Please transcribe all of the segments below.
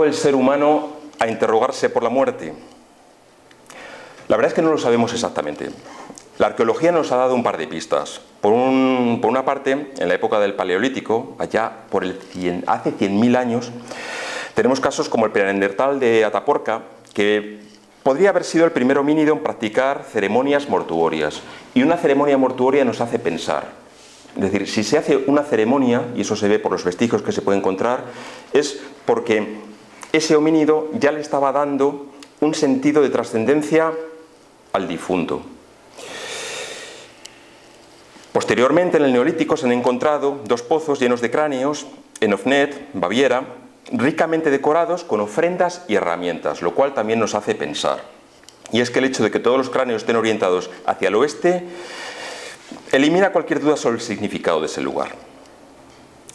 el ser humano a interrogarse por la muerte? La verdad es que no lo sabemos exactamente. La arqueología nos ha dado un par de pistas. Por una parte, en la época del Paleolítico, allá hace 100.000 años, tenemos casos como el Neandertal de Atapuerca, que podría haber sido el primer homínido en practicar ceremonias mortuorias. Y una ceremonia mortuoria nos hace pensar. Es decir, si se hace una ceremonia, y eso se ve por los vestigios que se puede encontrar, es porque ese homínido ya le estaba dando un sentido de trascendencia al difunto. Posteriormente, en el Neolítico, se han encontrado 2 pozos llenos de cráneos en Ofnet, Baviera, ricamente decorados con ofrendas y herramientas, lo cual también nos hace pensar. Y es que el hecho de que todos los cráneos estén orientados hacia el oeste elimina cualquier duda sobre el significado de ese lugar.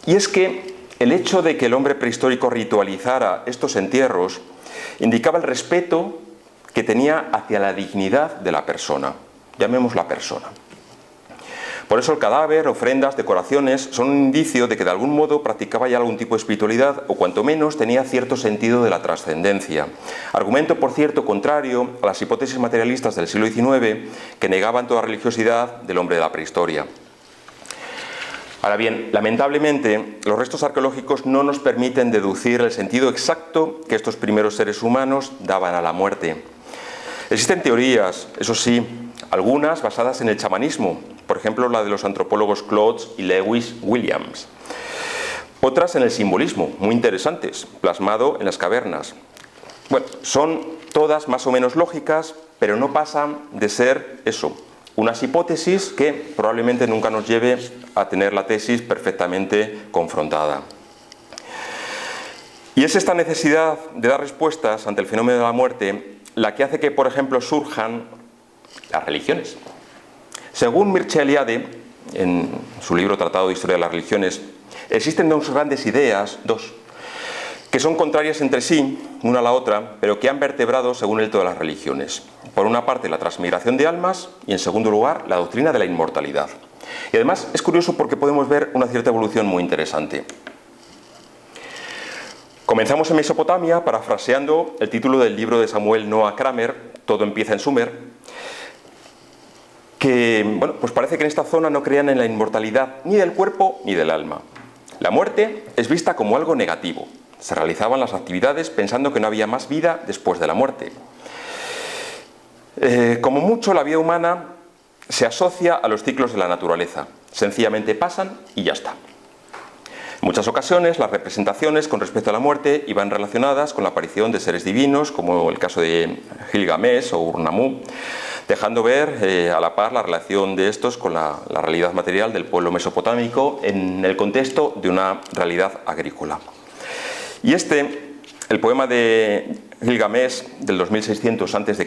Y es que el hecho de que el hombre prehistórico ritualizara estos entierros indicaba el respeto que tenía hacia la dignidad de la persona, llamémosla persona. Por eso el cadáver, ofrendas, decoraciones son un indicio de que de algún modo practicaba ya algún tipo de espiritualidad o cuanto menos tenía cierto sentido de la trascendencia. Argumento, por cierto, contrario a las hipótesis materialistas del siglo XIX que negaban toda religiosidad del hombre de la prehistoria. Ahora bien, lamentablemente, los restos arqueológicos no nos permiten deducir el sentido exacto que estos primeros seres humanos daban a la muerte. Existen teorías, eso sí, algunas basadas en el chamanismo, por ejemplo la de los antropólogos Klotz y Lewis Williams. Otras en el simbolismo, muy interesantes, plasmado en las cavernas. Bueno, son todas más o menos lógicas, pero no pasan de ser eso, unas hipótesis que probablemente nunca nos lleve a tener la tesis perfectamente confrontada. Y es esta necesidad de dar respuestas ante el fenómeno de la muerte la que hace que, por ejemplo, surjan las religiones. Según Mircea Eliade, en su libro Tratado de Historia de las Religiones, existen 2 grandes ideas, que son contrarias entre sí, una a la otra, pero que han vertebrado, según él, todas las religiones. Por una parte, la transmigración de almas y, en segundo lugar, la doctrina de la inmortalidad. Y además es curioso porque podemos ver una cierta evolución muy interesante. Comenzamos en Mesopotamia, parafraseando el título del libro de Samuel Noah Kramer, Todo empieza en Sumer, que, bueno, pues parece que en esta zona no creían en la inmortalidad ni del cuerpo ni del alma. La muerte es vista como algo negativo. Se realizaban las actividades pensando que no había más vida después de la muerte. Como mucho, la vida humana se asocia a los ciclos de la naturaleza. Sencillamente pasan y ya está. En muchas ocasiones, las representaciones con respecto a la muerte iban relacionadas con la aparición de seres divinos, como el caso de Gilgamesh o Ur-Nammu, dejando ver a la par la relación de estos con la realidad material del pueblo mesopotámico en el contexto de una realidad agrícola. Y el poema de Gilgamesh del 2600 a.C.,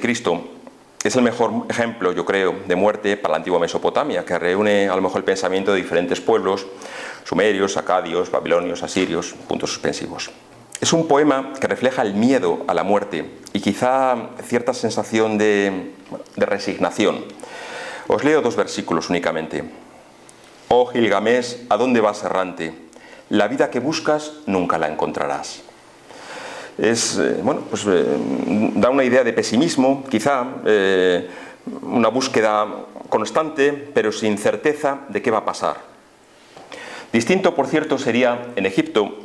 es el mejor ejemplo, yo creo, de muerte para la antigua Mesopotamia, que reúne a lo mejor el pensamiento de diferentes pueblos, sumerios, acadios, babilonios, asirios, puntos suspensivos. Es un poema que refleja el miedo a la muerte y quizá cierta sensación de resignación. Os leo 2 versículos únicamente. Oh Gilgamesh, ¿a dónde vas errante? La vida que buscas nunca la encontrarás. Da una idea de pesimismo, quizá, una búsqueda constante, pero sin certeza de qué va a pasar. Distinto, por cierto, sería en Egipto,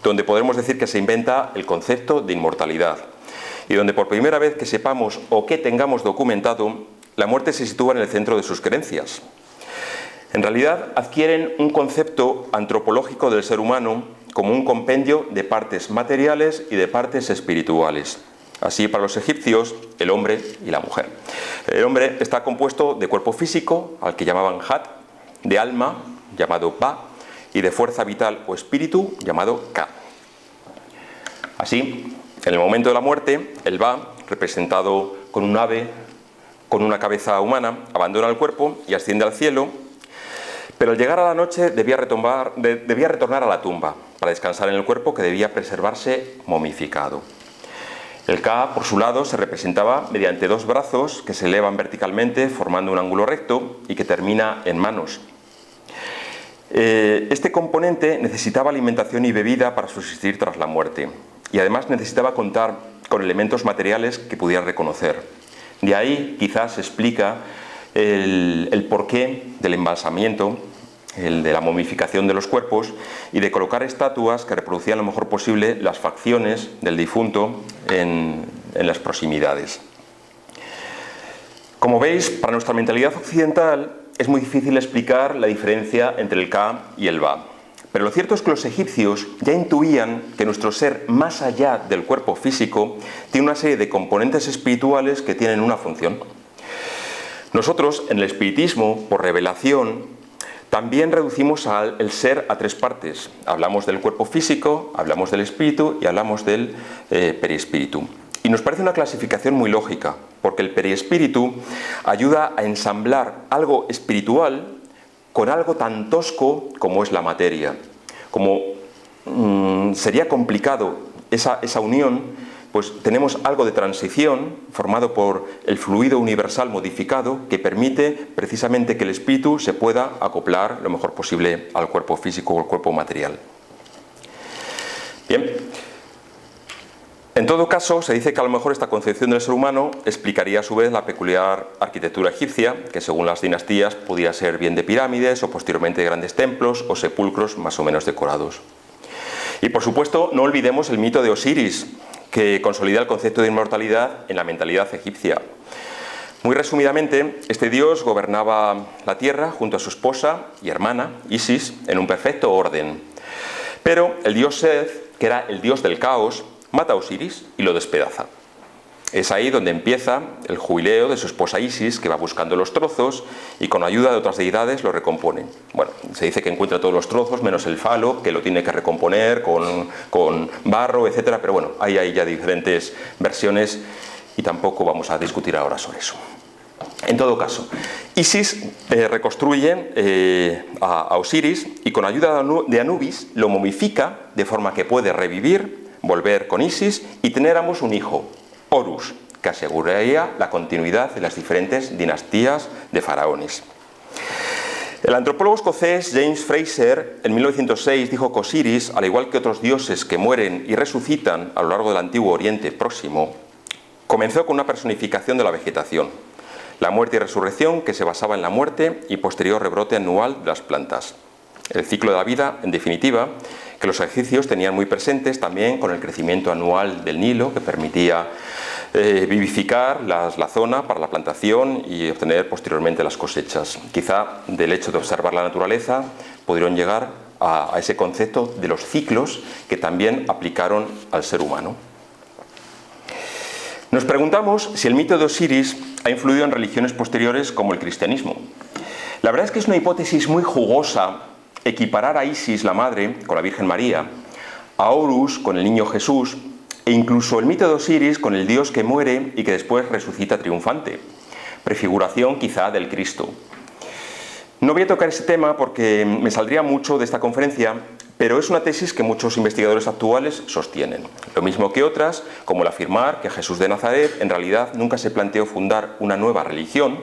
donde podremos decir que se inventa el concepto de inmortalidad, y donde por primera vez que sepamos o que tengamos documentado, la muerte se sitúa en el centro de sus creencias. En realidad, adquieren un concepto antropológico del ser humano como un compendio de partes materiales y de partes espirituales. Así, para los egipcios, el hombre y la mujer. El hombre está compuesto de cuerpo físico, al que llamaban Hat, de alma, llamado Ba, y de fuerza vital o espíritu, llamado Ka. Así, en el momento de la muerte, el Ba, representado con un ave, con una cabeza humana, abandona el cuerpo y asciende al cielo, pero al llegar a la noche debía retornar a la tumba para descansar en el cuerpo que debía preservarse momificado. El Ka, por su lado, se representaba mediante 2 brazos que se elevan verticalmente formando un ángulo recto y que termina en manos. Este componente necesitaba alimentación y bebida para subsistir tras la muerte. y además necesitaba contar con elementos materiales que pudieran reconocer. De ahí quizás se explica el porqué del embalsamiento, el de la momificación de los cuerpos y de colocar estatuas que reproducían lo mejor posible las facciones del difunto en las proximidades. Como veis, para nuestra mentalidad occidental es muy difícil explicar la diferencia entre el Ka y el Ba. Pero lo cierto es que los egipcios ya intuían que nuestro ser, más allá del cuerpo físico, tiene una serie de componentes espirituales que tienen una función. Nosotros, en el espiritismo, por revelación, también reducimos el ser a tres partes. Hablamos del cuerpo físico, hablamos del espíritu y hablamos del perispíritu. Y nos parece una clasificación muy lógica, porque el perispíritu ayuda a ensamblar algo espiritual con algo tan tosco como es la materia. Como sería complicado esa unión, pues tenemos algo de transición formado por el fluido universal modificado que permite precisamente que el espíritu se pueda acoplar lo mejor posible al cuerpo físico o al cuerpo material. Bien. En todo caso, se dice que a lo mejor esta concepción del ser humano explicaría a su vez la peculiar arquitectura egipcia, que según las dinastías podía ser bien de pirámides o posteriormente de grandes templos o sepulcros más o menos decorados. Y por supuesto, no olvidemos el mito de Osiris, que consolida el concepto de inmortalidad en la mentalidad egipcia. Muy resumidamente, este dios gobernaba la tierra junto a su esposa y hermana, Isis, en un perfecto orden. Pero el dios Seth, que era el dios del caos, mata a Osiris y lo despedaza. Es ahí donde empieza el jubileo de su esposa Isis, que va buscando los trozos y con ayuda de otras deidades lo recompone. Bueno, se dice que encuentra todos los trozos menos el falo, que lo tiene que recomponer con barro, etc. Pero bueno, hay ya diferentes versiones y tampoco vamos a discutir ahora sobre eso. En todo caso, Isis reconstruye a Osiris y con ayuda de Anubis lo momifica de forma que puede revivir, volver con Isis y tener ambos un hijo, Horus, que aseguraría la continuidad de las diferentes dinastías de faraones. El antropólogo escocés James Fraser en 1906 dijo que Osiris, al igual que otros dioses que mueren y resucitan a lo largo del antiguo Oriente Próximo, comenzó con una personificación de la vegetación, la muerte y resurrección que se basaba en la muerte y posterior rebrote anual de las plantas. El ciclo de la vida, en definitiva, que los egipcios tenían muy presentes también con el crecimiento anual del Nilo, que permitía vivificar la zona para la plantación y obtener posteriormente las cosechas. Quizá del hecho de observar la naturaleza pudieron llegar a ese concepto de los ciclos que también aplicaron al ser humano. Nos preguntamos si el mito de Osiris ha influido en religiones posteriores como el cristianismo. La verdad es que es una hipótesis muy jugosa equiparar a Isis, la madre, con la Virgen María, a Horus con el niño Jesús, e incluso el mito de Osiris con el dios que muere y que después resucita triunfante, prefiguración quizá del Cristo. No voy a tocar ese tema porque me saldría mucho de esta conferencia, pero es una tesis que muchos investigadores actuales sostienen. Lo mismo que otras, como el afirmar que Jesús de Nazaret en realidad nunca se planteó fundar una nueva religión,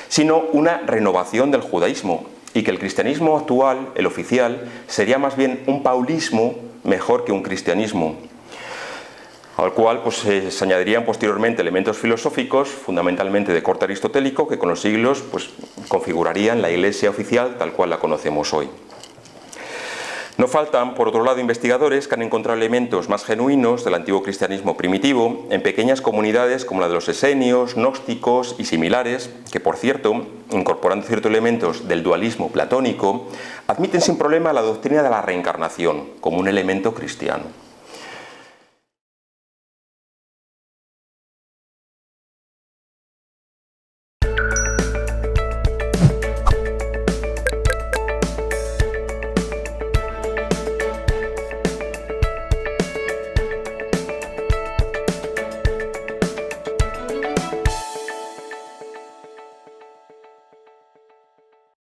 sino una renovación del judaísmo, y que el cristianismo actual, el oficial, sería más bien un paulismo mejor que un cristianismo, al cual se añadirían posteriormente elementos filosóficos, fundamentalmente de corte aristotélico, que con los siglos configurarían la Iglesia oficial tal cual la conocemos hoy. No faltan, por otro lado, investigadores que han encontrado elementos más genuinos del antiguo cristianismo primitivo en pequeñas comunidades como la de los esenios, gnósticos y similares, que, por cierto, incorporando ciertos elementos del dualismo platónico, admiten sin problema la doctrina de la reencarnación como un elemento cristiano.